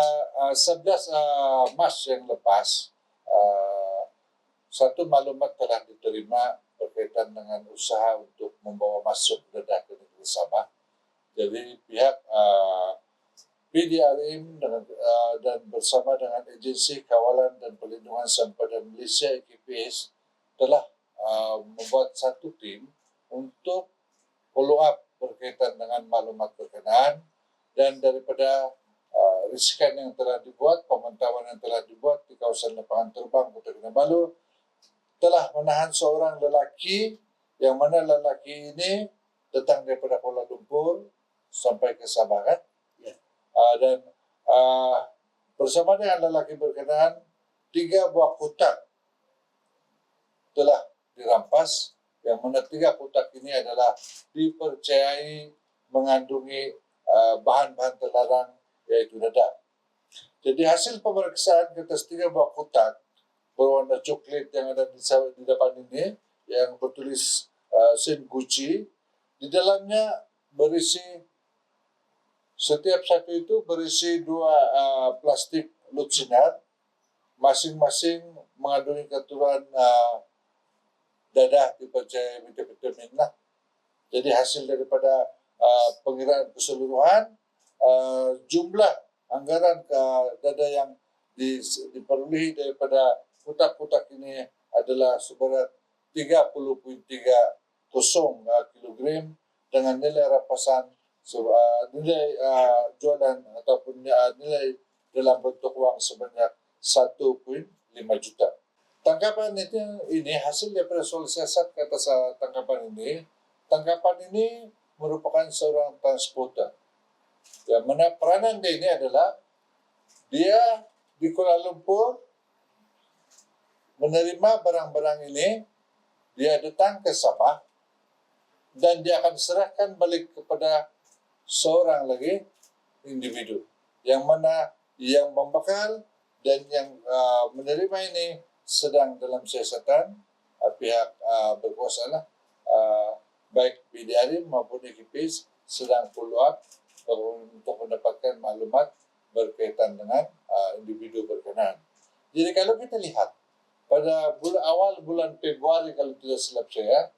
pada 11 Mac yang lepas, satu maklumat telah diterima berkaitan dengan usaha untuk membawa masuk dedah ke negeri Sabah. Jadi pihak PDRM dan bersama dengan Agensi Kawalan dan Perlindungan Sempadan Malaysia AKPS telah membuat satu tim untuk follow up berkaitan dengan maklumat berkenaan, dan daripada risikan yang telah dibuat, pemantauan yang telah dibuat di kawasan lapangan terbang Kota Kinabalu telah menahan seorang lelaki, yang mana lelaki ini datang daripada Kuala Lumpur sampai ke Sabah, kan? Dan bersama dengan lelaki berkenaan, 3 buah kotak telah dirampas, yang mana 3 kotak ini adalah dipercayai mengandungi bahan-bahan terlarang, iaitu dedah. Jadi hasil pemeriksaan ke atas 3 buah kotak berwarna coklat yang ada di depan ini, yang bertulis Saint Gucci, di dalamnya berisi, setiap satu itu berisi 2 plastik lut sinar, masing-masing mengandungi kandungan dadah dipercayai vitamin lah. Jadi hasil daripada pengiraan keseluruhan, jumlah anggaran dadah yang diperolehi daripada kotak-kotak ini adalah seberat 30.30 kilogram dengan nilai rampasan, nilai jualan ataupun nilai dalam bentuk wang sebanyak 1.5 juta. Tangkapan ini hasil daripada soal siasat ke atas tangkapan ini. Tangkapan ini merupakan seorang transporter, yang mana peranan dia ini adalah dia di Kuala Lumpur menerima barang-barang ini, dia datang ke Sabah dan dia akan serahkan balik kepada seorang lagi individu, yang mana yang membekal dan yang menerima ini sedang dalam siasatan pihak berkuasa lah, baik PDRM maupun AKPS sedang follow up untuk mendapatkan maklumat berkaitan dengan individu berkenaan. Jadi kalau kita lihat pada awal bulan Februari, kalau tidak silap saya,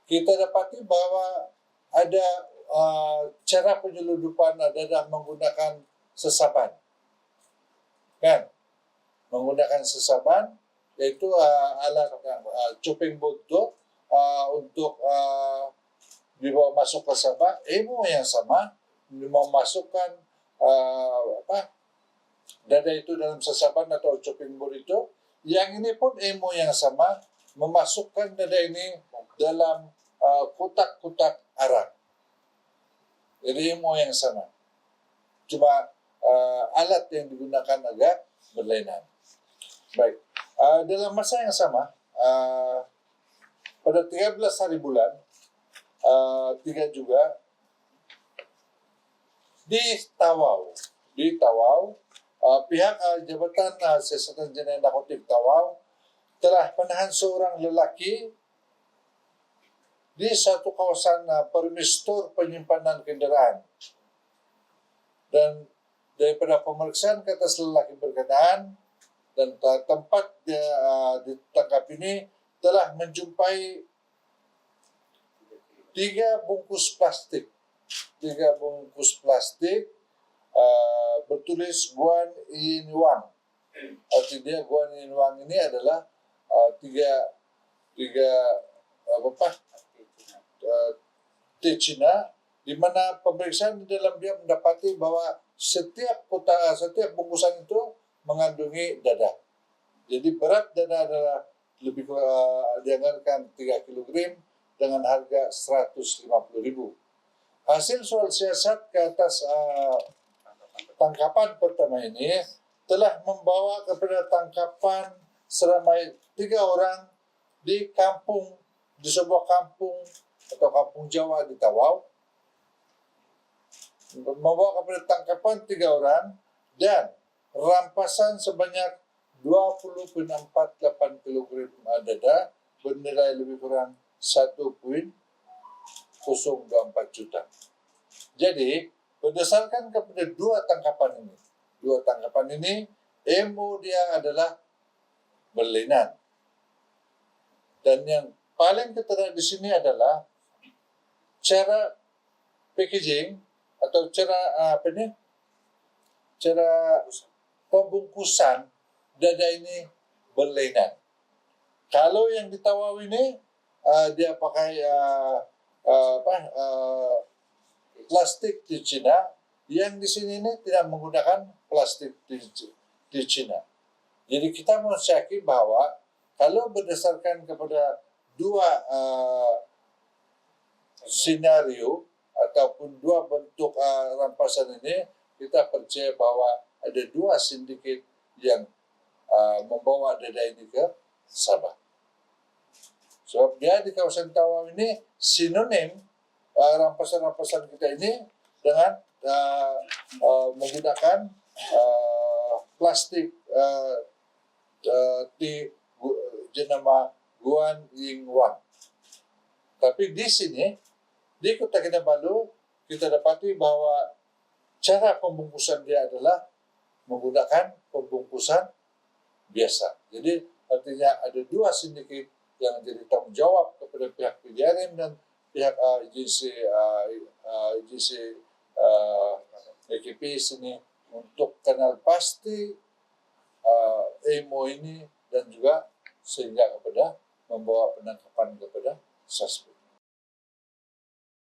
kita dapati bahawa ada cara penyeludupan dadah menggunakan sesaban, kan? Menggunakan sesaban, iaitu alat cuping buntut untuk dibawa masuk ke Sabah. Ilmu yang sama, memasukkan dadah itu dalam sesaban atau cuping boot itu. Yang ini pun ilmu yang sama, memasukkan dadah ini dalam kotak-kotak arang. Jadi ilmu yang sama, cuma alat yang digunakan agak berlainan. Baik, dalam masa yang sama, pada 13 hari bulan 3 juga, di Tawau, pihak Jabatan Siasatan Jenayah Narkotik Tawau telah menahan seorang lelaki di satu kawasan permistur penyimpanan kenderaan. Dan daripada pemeriksaan ke atas lelaki berkenaan dan tempat dia ditangkap ini, telah menjumpai 3 bungkus plastik bertulis Guan Yin Wang. Artinya Guan Yin Wang ini adalah tiga teh Cina, di mana pemeriksaan di dalam dia mendapati bahawa setiap bungkusan itu mengandungi dadah. Jadi berat dadah adalah lebih dianggarkan 3 kg dengan harga 150.000. Hasil soal siasat ke atas tangkapan pertama ini telah membawa kepada tangkapan seramai 3 orang di sebuah kampung atau kampung Jawa di Tawau, membawa kepada tangkapan 3 orang dan rampasan sebanyak 20.48 kg dadah bernilai lebih kurang 1.024 juta. Jadi berdasarkan kepada 2 tangkapan ini, ini MO dia adalah berlainan. Dan yang paling ketara di sini adalah cara packaging atau cara cara pembungkusan dada ini berlainan. Kalau yang di Tawau ini dia pakai plastik di Cina, yang di sini ini tidak menggunakan plastik di Cina. Jadi kita mensyaki bahwa kalau berdasarkan kepada dua senario ataupun dua bentuk rampasan ini, kita percaya bahwa ada dua sindiket yang membawa dada ini ke Sabah. Sebab dia di kawasan Tawau ini sinonim rampasan-rampasan kita ini dengan menggunakan plastik jenama Guan Ying Wang. Tapi di sini, di Kota Kinabalu, kita dapati bahwa cara pembungkusan dia adalah menggunakan pembungkusan biasa. Jadi artinya ada dua sindiket yang jadi tanggung jawab kepada pihak PDRM dan pihak agensi EKPS ini untuk kenal pasti MO ini dan juga sehingga kepada membawa penangkapan kepada suspek.